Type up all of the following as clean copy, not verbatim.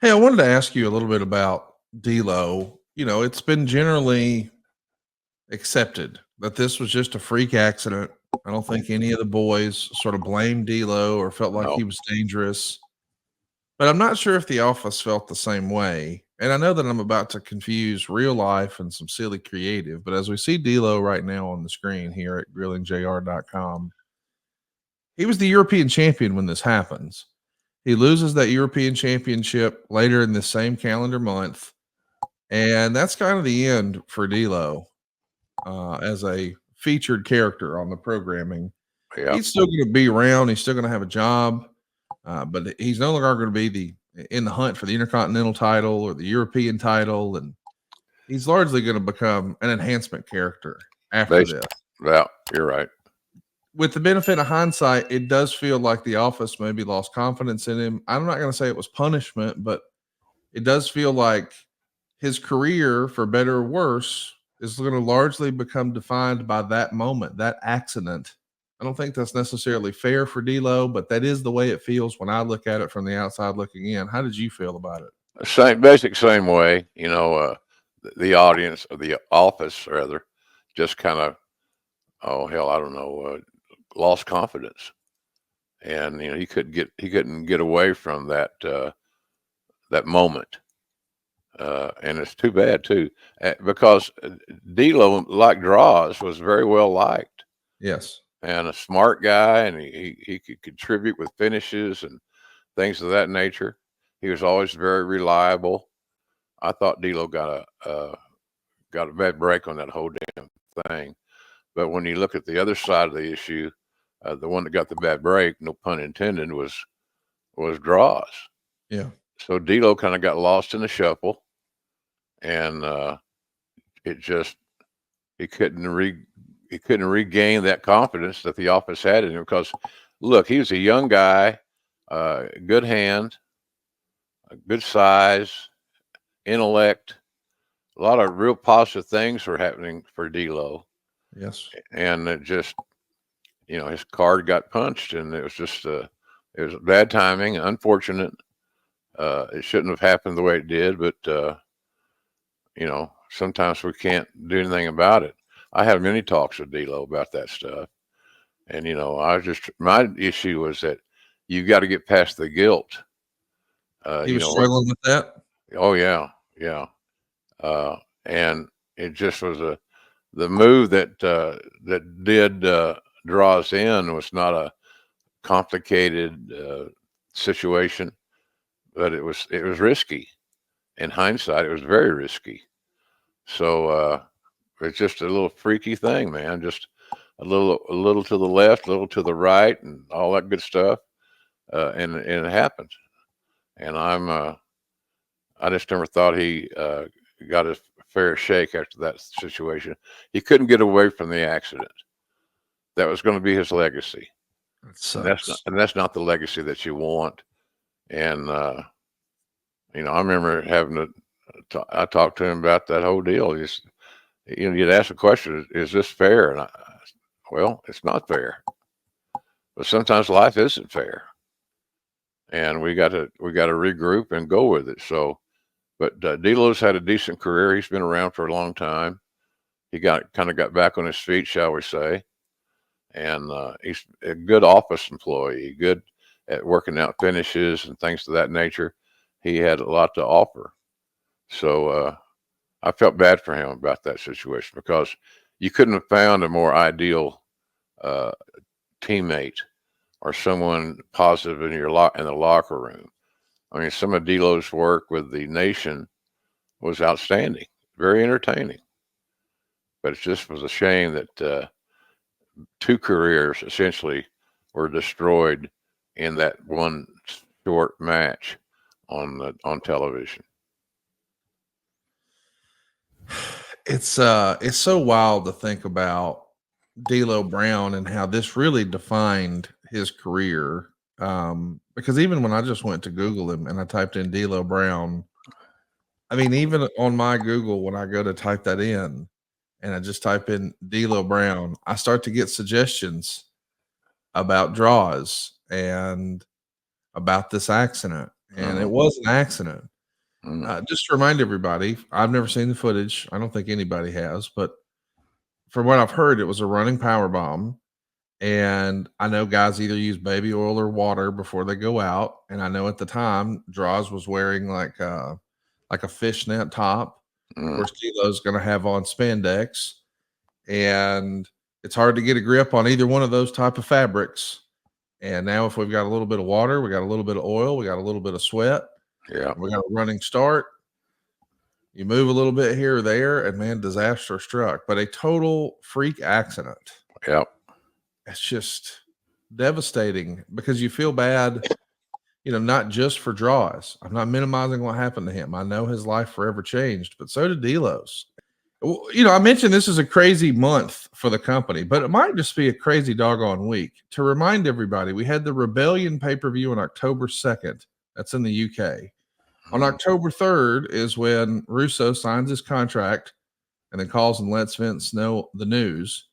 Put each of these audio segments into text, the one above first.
Hey, I wanted to ask you a little bit about DLo. It's been generally accepted that this was just a freak accident. I don't think any of the boys sort of blamed DLo or felt like No, he was dangerous, but I'm not sure if the office felt the same way. And I know that I'm about to confuse real life and some silly creative, but as we see DLo right now on the screen here at grillingjr.com, he was the European champion when this happens. He loses that European championship later in the same calendar month. And that's kind of the end for DLo as a featured character on the programming. yeah, He's still going to be around. He's still going to have a job, but he's no longer going to be in the hunt for the Intercontinental title or the European title, and he's largely going to become an enhancement character after based, this. yeah, you're right. With the benefit of hindsight, it does feel like the office maybe lost confidence in him. I'm not going to say it was punishment, but it does feel like his career, for better or worse, is going to largely become defined by that moment, that accident. I don't think that's necessarily fair for DLo, but that is the way it feels when I look at it from the outside looking in. How did you feel about it? Same way. The audience or the office rather, just kind of, oh hell, I don't know, lost confidence, and he couldn't get away from that moment, and it's too bad too, because D'Lo, like Droz, was very well liked Yes. and a smart guy, and he could contribute with finishes and things of that nature. He was always very reliable. I thought D'Lo got a bad break on that whole damn thing. But when you look at the other side of the issue, the one that got the bad break, no pun intended, was Droz. Yeah. So D'Lo kind of got lost in the shuffle, and it just he couldn't re he couldn't regain that confidence that the office had in him because, look, he was a young guy, good hand, good size, intellect. A lot of real positive things were happening for D'Lo, Yes. and it just, his card got punched, and it was just, it was bad timing, unfortunate. It shouldn't have happened the way it did, but sometimes we can't do anything about it. I had many talks with D'Lo about that stuff, and my issue was that you got to get past the guilt. He was struggling with that. Oh yeah, yeah, and it just was the move that did draw us in was not a complicated situation, but it was risky. In hindsight, it was very risky. So it's just a little freaky thing, man. Just a little to the left, a little to the right, and all that good stuff. And it happened. And I just never thought he got a fair shake after that situation. He couldn't get away from the accident. That was going to be his legacy, That and that's not sucks. and that's not the legacy that you want. And I remember I talked to him about that whole deal. You'd ask the question, "Is this fair?" And well, it's not fair, but sometimes life isn't fair, and we got to regroup and go with it. So, but D'Lo's had a decent career. He's been around for a long time. He got back on his feet, shall we say, and he's a good office employee, good at working out finishes and things of that nature. He had a lot to offer. So I felt bad for him about that situation because you couldn't have found a more ideal uh, teammate or someone positive in the locker room. I mean, some of D'Lo's work with the nation was outstanding, very entertaining. But it just was a shame that two careers essentially were destroyed in that one short match on television. It's so wild to think about DLo Brown and how this really defined his career. Because even when I just went to Google him and I typed in DLo Brown, I mean, even on my Google, when I go to type that in and I just type in DLo Brown, I start to get suggestions about draws and about this accident. And it Hmm. was an accident. Just to remind everybody, I've never seen the footage. I don't think anybody has, but from what I've heard, it was a running power bomb. And I know guys either use baby oil or water before they go out. And I know at the time, Droz was wearing like a fishnet top. Of course, DLo's going to have on spandex. And it's hard to get a grip on either one of those type of fabrics. And now if we've got a little bit of water, we got a little bit of oil, we got a little bit of sweat. Yeah. We got a running start. You move a little bit here or there, and man, disaster struck. But a total freak accident. Yep. It's just devastating because you feel bad, not just for Droz. I'm not minimizing what happened to him. I know his life forever changed, but so did DLo's. I mentioned this is a crazy month for the company, but it might just be a crazy doggone week. To remind everybody, we had the Rebellion pay-per-view on October 2nd. That's in the UK. On October 3rd is when Russo signs his contract and then calls and lets Vince know the news.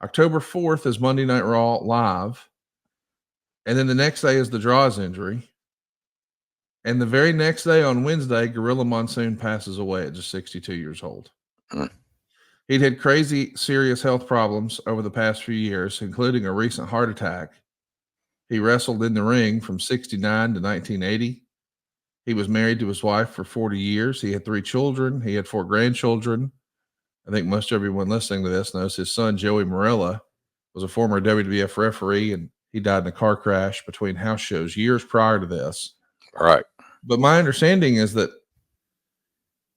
October 4th is Monday Night Raw live. And then the next day is the Droz injury. And the very next day on Wednesday, Gorilla Monsoon passes away at just 62 years old. He'd had crazy, serious health problems over the past few years, including a recent heart attack. He wrestled in the ring from 69 to 1980. He was married to his wife for 40 years. He had 3 children. He had 4 grandchildren. I think most everyone listening to this knows his son, Joey Morella, was a former WWF referee, and he died in a car crash between house shows years prior to this. All right. But my understanding is that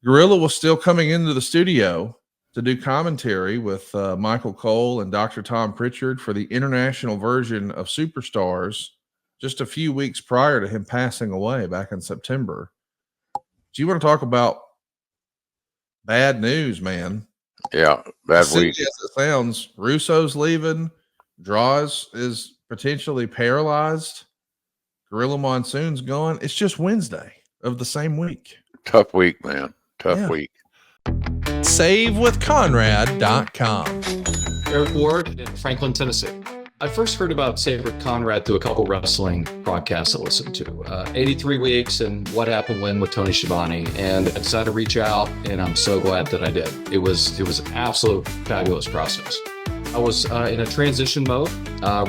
Gorilla was still coming into the studio to do commentary with Michael Cole and Dr. Tom Pritchard for the international version of Superstars just a few weeks prior to him passing away back in September. Do you want to talk about bad news, man? Yeah, bad week. As it sounds, Russo's leaving. Droz is potentially paralyzed. Gorilla Monsoon's gone. It's just Wednesday of the same week. Tough week, man. Tough week. SaveWithConrad.com. Eric Ward in Franklin, Tennessee. I first heard about Save with Conrad through a couple wrestling broadcasts I listened to. 83 Weeks and What Happened When with Tony Schiavone, and I decided to reach out, and I'm so glad that I did. It was an absolute fabulous process. I was in a transition mode,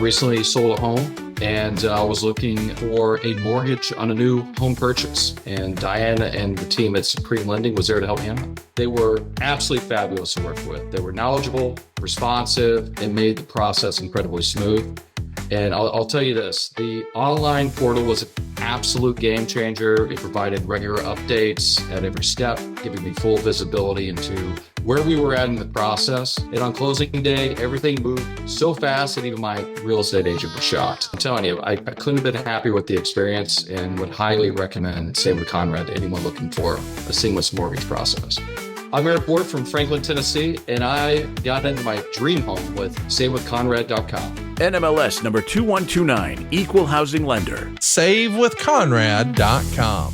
recently sold a home, and I was looking for a mortgage on a new home purchase. And Diana and the team at Supreme Lending was there to help me out. They were absolutely fabulous to work with. They were knowledgeable, responsive, and made the process incredibly smooth. And I'll tell you this, the online portal was an absolute game changer. It provided regular updates at every step, giving me full visibility into where we were at in the process. And on closing day, everything moved so fast that even my real estate agent was shocked. I'm telling you, I couldn't have been happier with the experience and would highly recommend Save with Conrad to anyone looking for a seamless mortgage process. I'm Eric Ward from Franklin, Tennessee, and I got into my dream home with SaveWithConrad.com. NMLS number 2129, Equal Housing Lender. SaveWithConrad.com.